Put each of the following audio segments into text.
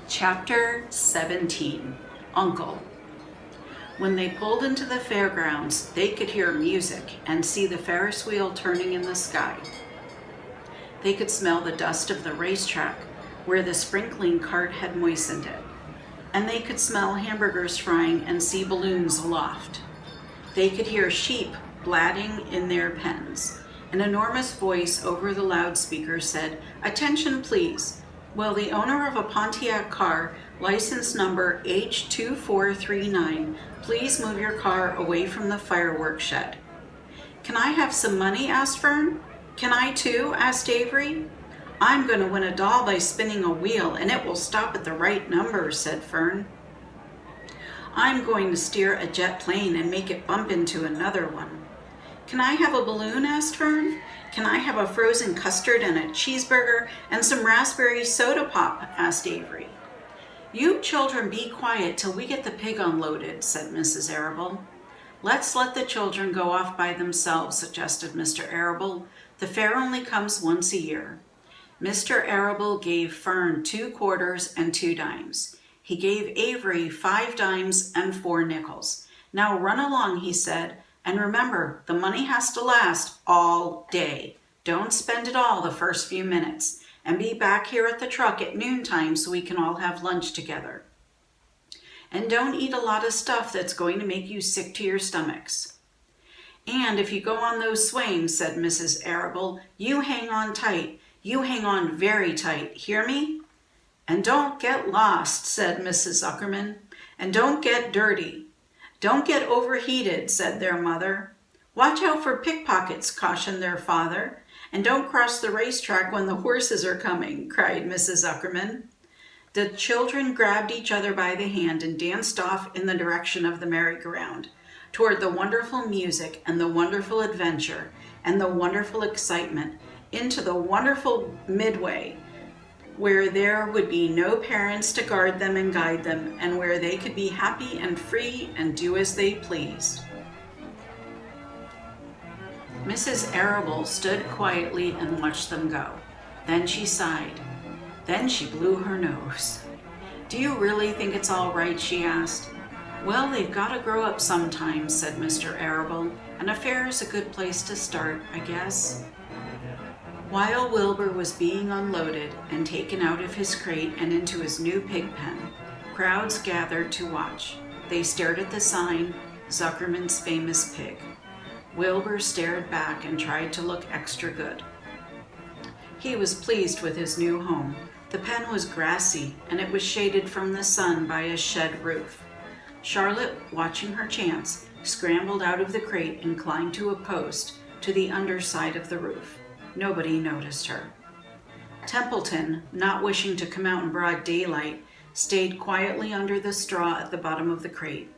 Chapter 17, Uncle. When they pulled into the fairgrounds, they could hear music and see the Ferris wheel turning in the sky. They could smell the dust of the racetrack where the sprinkling cart had moistened it. And they could smell hamburgers frying and see balloons aloft. They could hear sheep blatting in their pens. An enormous voice over the loudspeaker said, "Attention, please. Will the owner of a Pontiac car, license number H2439, please move your car away from the fireworks shed?" "Can I have some money?" asked Fern. "Can I too?" asked Avery. "I'm going to win a doll by spinning a wheel, and it will stop at the right number," said Fern. "I'm going to steer a jet plane and make it bump into another one." "Can I have a balloon?" asked Fern. "Can I have a frozen custard and a cheeseburger and some raspberry soda pop?" asked Avery. "You children be quiet till we get the pig unloaded," said Mrs. Arable. "Let's let the children go off by themselves," suggested Mr. Arable. "The fair only comes once a year." Mr. Arable gave Fern 2 quarters and 2 dimes. He gave Avery 5 dimes and 4 nickels. "Now run along," he said. "And remember, the money has to last all day. Don't spend it all the first few minutes. And be back here at the truck at noontime so we can all have lunch together. And don't eat a lot of stuff that's going to make you sick to your stomachs. And if you go on those swings," said Mrs. Arable, "you hang on tight. You hang on very tight. Hear me?" "And don't get lost," said Mrs. Zuckerman. "And don't get dirty." "Don't get overheated," said their mother. "Watch out for pickpockets," cautioned their father. "And don't cross the racetrack when the horses are coming," cried Mrs. Zuckerman. The children grabbed each other by the hand and danced off in the direction of the merry-go-round, toward the wonderful music and the wonderful adventure and the wonderful excitement, into the wonderful midway, where there would be no parents to guard them and guide them, and where they could be happy and free and do as they pleased. Mrs. Arable stood quietly and watched them go. Then she sighed. Then she blew her nose. "Do you really think it's all right?" she asked. "Well, they've got to grow up sometime," said Mr. Arable, "and a fair is a good place to start, I guess." While Wilbur was being unloaded and taken out of his crate and into his new pig pen, crowds gathered to watch. They stared at the sign, "Zuckerman's Famous Pig." Wilbur stared back and tried to look extra good. He was pleased with his new home. The pen was grassy, and it was shaded from the sun by a shed roof. Charlotte, watching her chance, scrambled out of the crate and climbed to a post to the underside of the roof. Nobody noticed her. Templeton, not wishing to come out in broad daylight, stayed quietly under the straw at the bottom of the crate.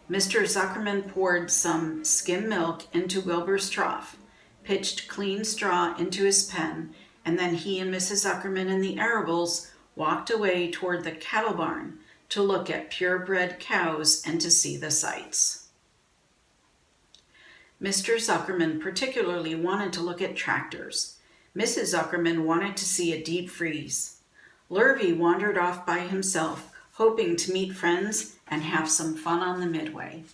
Mr. Zuckerman poured some skim milk into Wilbur's trough, pitched clean straw into his pen, and then he and Mrs. Zuckerman and the Arables walked away toward the cattle barn to look at purebred cows and to see the sights. Mr. Zuckerman particularly wanted to look at tractors. Mrs. Zuckerman wanted to see a deep freeze. Lurvy wandered off by himself, hoping to meet friends and have some fun on the midway.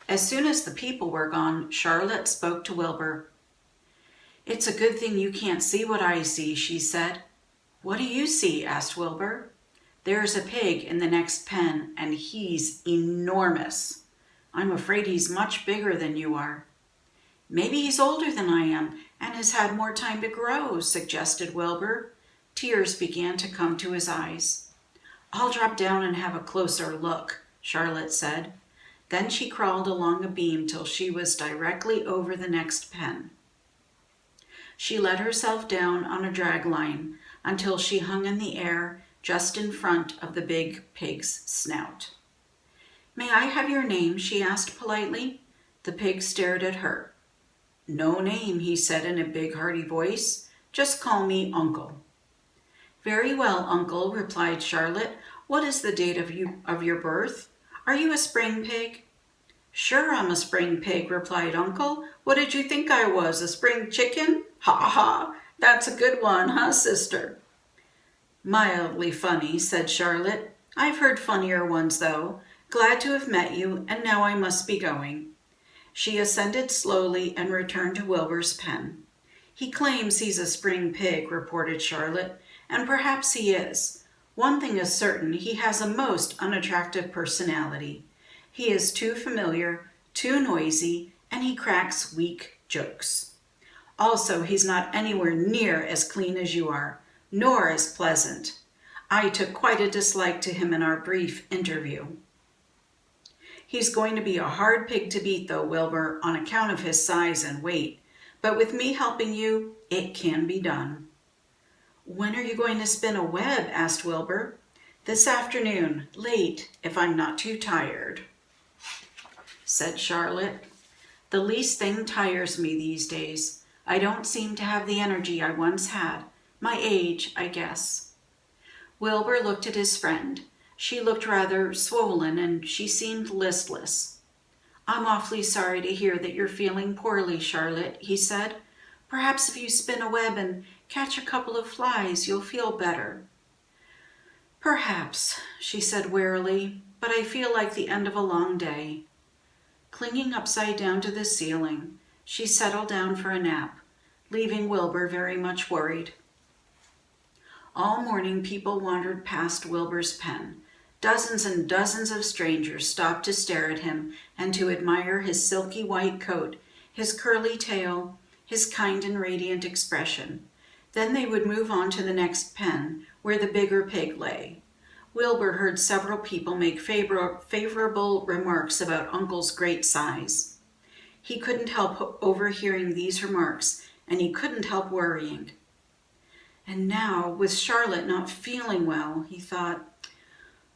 As soon as the people were gone, Charlotte spoke to Wilbur. "It's a good thing you can't see what I see," she said. "What do you see?" asked Wilbur. "There's a pig in the next pen, and he's enormous. I'm afraid he's much bigger than you are." "Maybe he's older than I am and has had more time to grow," suggested Wilbur. Tears began to come to his eyes. "I'll drop down and have a closer look," Charlotte said. Then she crawled along a beam till she was directly over the next pen. She let herself down on a drag line until she hung in the air just in front of the big pig's snout. "May I have your name?" she asked politely. The pig stared at her. "No name," he said in a big hearty voice. "Just call me Uncle." "Very well, Uncle," replied Charlotte. "What is the date of your birth? Are you a spring pig?" "Sure, I'm a spring pig," replied Uncle. "What did you think I was, a spring chicken? Ha ha! That's a good one, huh, sister?" Mildly funny, said Charlotte. I've heard funnier ones, though. Glad to have met you, and now I must be going. She ascended slowly and returned to Wilbur's pen. He claims he's a spring pig, reported Charlotte, and perhaps he is. One thing is certain, he has a most unattractive personality. He is too familiar, too noisy, and he cracks weak jokes. Also, he's not anywhere near as clean as you are, nor as pleasant. I took quite a dislike to him in our brief interview. He's going to be a hard pig to beat, though, Wilbur, on account of his size and weight. But with me helping you, it can be done. When are you going to spin a web? Asked Wilbur. This afternoon, late, if I'm not too tired, said Charlotte. The least thing tires me these days. I don't seem to have the energy I once had. My age, I guess. Wilbur looked at his friend. She looked rather swollen and she seemed listless. I'm awfully sorry to hear that you're feeling poorly, Charlotte, he said. Perhaps if you spin a web and catch a couple of flies, you'll feel better. Perhaps, she said wearily, but I feel like the end of a long day. Clinging upside down to the ceiling, she settled down for a nap, leaving Wilbur very much worried. All morning people wandered past Wilbur's pen. Dozens and dozens of strangers stopped to stare at him and to admire his silky white coat, his curly tail, his kind and radiant expression. Then they would move on to the next pen, where the bigger pig lay. Wilbur heard several people make favorable remarks about Uncle's great size. He couldn't help overhearing these remarks, and he couldn't help worrying. And now, with Charlotte not feeling well, he thought,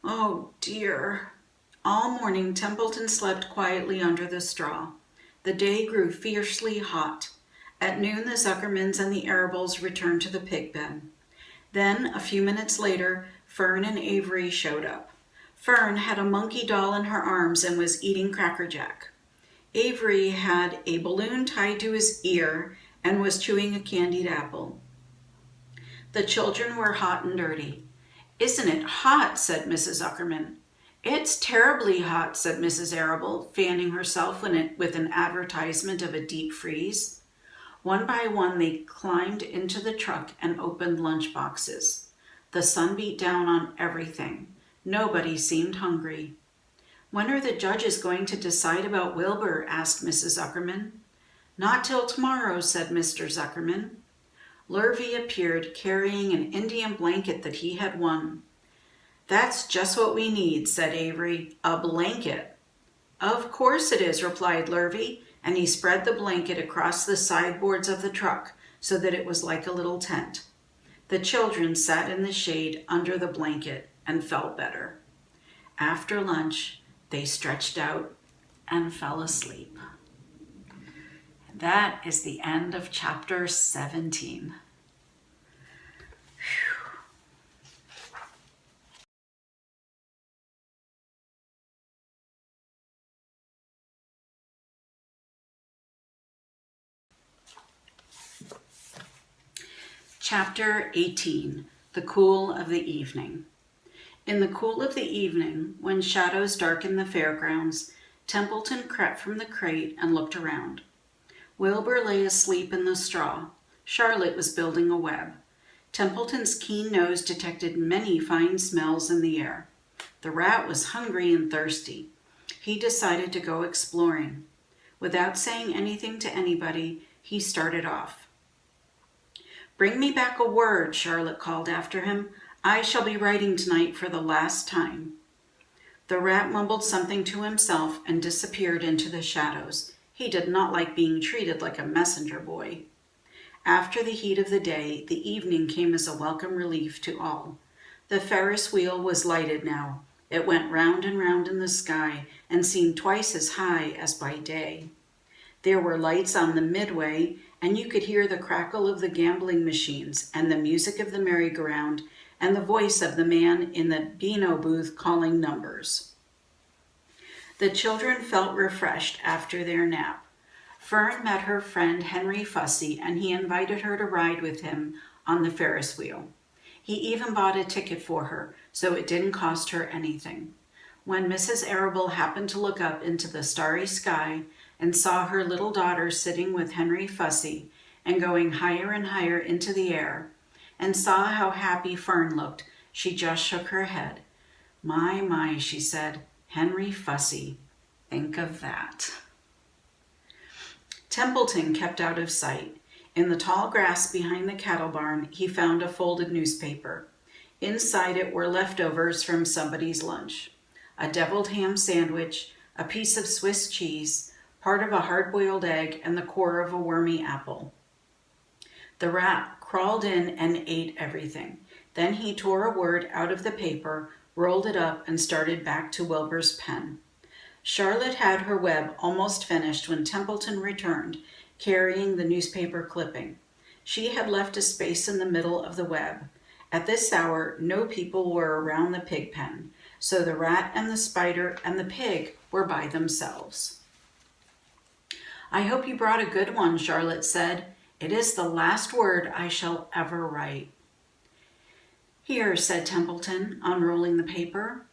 oh dear. All morning Templeton slept quietly under the straw. The day grew fiercely hot. At noon the Zuckermans and the Arables returned to the pig pen. Then, a few minutes later, Fern and Avery showed up. Fern had a monkey doll in her arms and was eating Cracker Jack. Avery had a balloon tied to his ear and was chewing a candied apple. The children were hot and dirty. Isn't it hot? Said Mrs. Zuckerman. It's terribly hot, said Mrs. Arable, fanning herself with an advertisement of a deep freeze. One by one they climbed into the truck and opened lunch boxes. The sun beat down on everything. Nobody seemed hungry. When are the judges going to decide about Wilbur? Asked Mrs. Zuckerman. Not till tomorrow, said Mr. Zuckerman. Lurvy appeared, carrying an Indian blanket that he had won. That's just what we need, said Avery. A blanket. Of course it is, replied Lurvy, and he spread the blanket across the sideboards of the truck so that it was like a little tent. The children sat in the shade under the blanket and felt better. After lunch, they stretched out and fell asleep. That is the end of chapter 17. Chapter 18, The Cool of the Evening. In the cool of the evening, when shadows darkened the fairgrounds, Templeton crept from the crate and looked around. Wilbur lay asleep in the straw. Charlotte was building a web. Templeton's keen nose detected many fine smells in the air. The rat was hungry and thirsty. He decided to go exploring. Without saying anything to anybody, he started off. Bring me back a word, Charlotte called after him. I shall be writing tonight for the last time. The rat mumbled something to himself and disappeared into the shadows. He did not like being treated like a messenger boy. After the heat of the day, the evening came as a welcome relief to all. The Ferris wheel was lighted now. It went round and round in the sky and seemed twice as high as by day. There were lights on the midway, and you could hear the crackle of the gambling machines and the music of the merry-go-round and the voice of the man in the Beano booth calling numbers. The children felt refreshed after their nap. Fern met her friend Henry Fussy, and he invited her to ride with him on the Ferris wheel. He even bought a ticket for her, so it didn't cost her anything. When Mrs. Arable happened to look up into the starry sky and saw her little daughter sitting with Henry Fussy and going higher and higher into the air, and saw how happy Fern looked, she just shook her head. My, she said, Henry Fussy. Think of that. Templeton kept out of sight. In the tall grass behind the cattle barn, he found a folded newspaper. Inside it were leftovers from somebody's lunch. A deviled ham sandwich, a piece of Swiss cheese, part of a hard-boiled egg, and the core of a wormy apple. The rat crawled in and ate everything. Then he tore a word out of the paper, rolled it up, and started back to Wilbur's pen. Charlotte had her web almost finished when Templeton returned, carrying the newspaper clipping. She had left a space in the middle of the web. At this hour, no people were around the pig pen, so the rat and the spider and the pig were by themselves. I hope you brought a good one, Charlotte said. It is the last word I shall ever write. Here, said Templeton, unrolling the paper.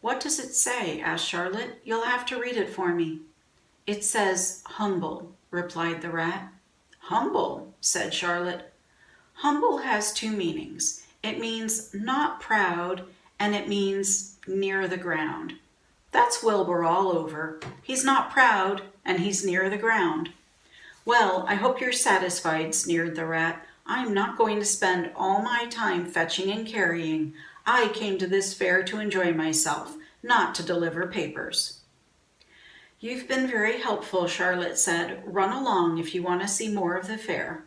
What does it say? Asked Charlotte. You'll have to read it for me. It says humble, replied the rat. Humble, said Charlotte. Humble has two meanings. It means not proud, and it means near the ground. That's Wilbur all over. He's not proud, and he's near the ground. Well, I hope you're satisfied, sneered the rat. I'm not going to spend all my time fetching and carrying. I came to this fair to enjoy myself, not to deliver papers. You've been very helpful, Charlotte said. Run along if you want to see more of the fair.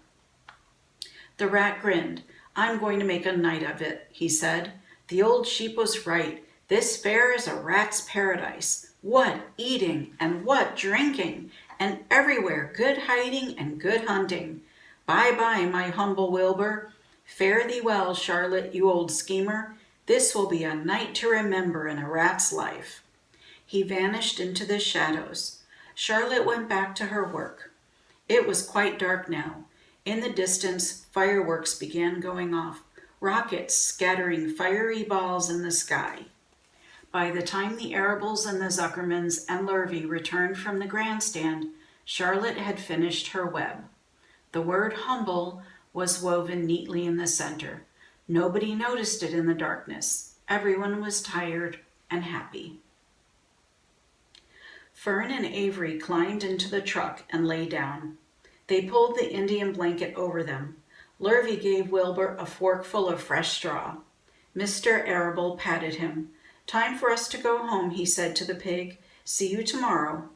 The rat grinned. I'm going to make a night of it, he said. The old sheep was right. This fair is a rat's paradise. What eating and what drinking, and everywhere good hiding and good hunting. Bye-bye, my humble Wilbur. Fare thee well, Charlotte, you old schemer. This will be a night to remember in a rat's life. He vanished into the shadows. Charlotte went back to her work. It was quite dark now. In the distance, fireworks began going off, rockets scattering fiery balls in the sky. By the time the Arables and the Zuckermans and Lurvy returned from the grandstand, Charlotte had finished her web. The word humble was woven neatly in the center. Nobody noticed it in the darkness. Everyone was tired and happy. Fern and Avery climbed into the truck and lay down. They pulled the Indian blanket over them. Lurvy gave Wilbur a forkful of fresh straw. Mr. Arable patted him. Time for us to go home, he said to the pig. See you tomorrow.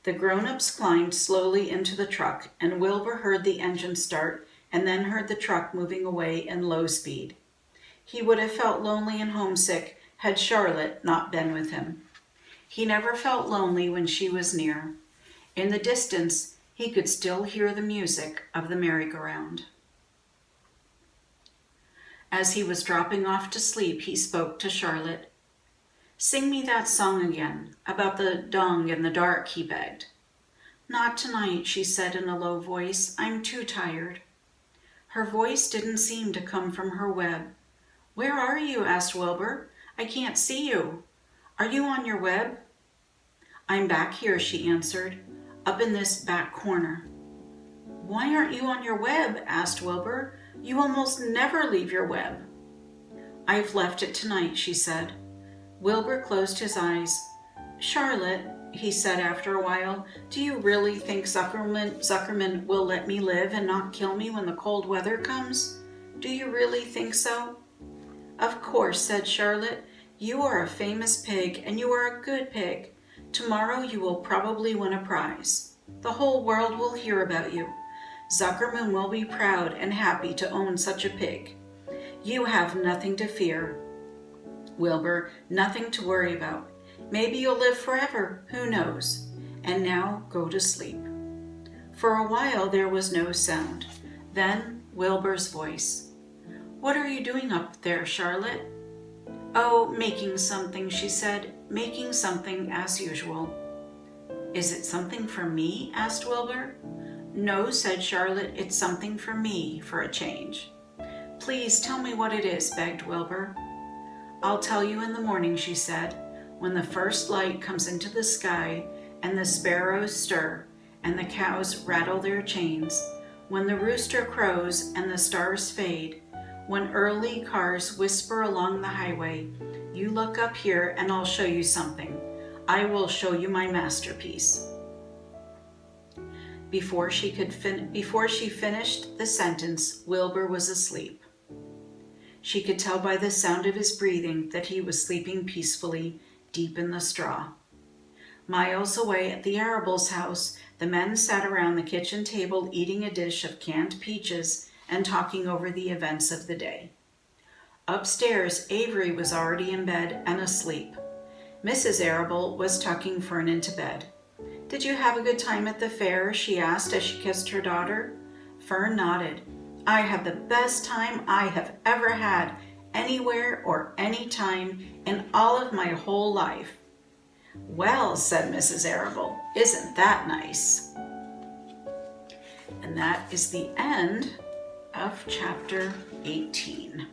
The grown-ups climbed slowly into the truck, and Wilbur heard the engine start and then heard the truck moving away in low speed. He would have felt lonely and homesick had Charlotte not been with him. He never felt lonely when she was near. In the distance, he could still hear the music of the merry-go-round. As he was dropping off to sleep, he spoke to Charlotte. Sing me that song again, about the dung in the dark, he begged. Not tonight, she said in a low voice. I'm too tired. Her voice didn't seem to come from her web. Where are you? Asked Wilbur. I can't see you. Are you on your web? I'm back here, she answered, up in this back corner. Why aren't you on your web? Asked Wilbur. You almost never leave your web. I've left it tonight, she said. Wilbur closed his eyes. Charlotte, he said after a while, do you really think Zuckerman will let me live and not kill me when the cold weather comes? Do you really think so? Of course, said Charlotte. You are a famous pig, and you are a good pig. Tomorrow you will probably win a prize. The whole world will hear about you. Zuckerman will be proud and happy to own such a pig. You have nothing to fear, Wilbur, nothing to worry about. Maybe you'll live forever, who knows? And now go to sleep. For a while there was no sound. Then Wilbur's voice. What are you doing up there, Charlotte? Oh, making something, she said. Making something as usual. Is it something for me? Asked Wilbur. No, said Charlotte. It's something for me, for a change. Please tell me what it is, begged Wilbur. I'll tell you in the morning, she said, when the first light comes into the sky and the sparrows stir and the cows rattle their chains, when the rooster crows and the stars fade, when early cars whisper along the highway, you look up here and I'll show you something. I will show you my masterpiece. Before she finished the sentence, Wilbur was asleep. She could tell by the sound of his breathing that he was sleeping peacefully deep in the straw. Miles away at the Arables' house, the men sat around the kitchen table eating a dish of canned peaches and talking over the events of the day. Upstairs, Avery was already in bed and asleep. Mrs. Arable was tucking Fern into bed. Did you have a good time at the fair? She asked as she kissed her daughter. Fern nodded. I had the best time I have ever had anywhere or any time in all of my whole life. Well, said Mrs. Arable, isn't that nice? And that is the end of chapter 18.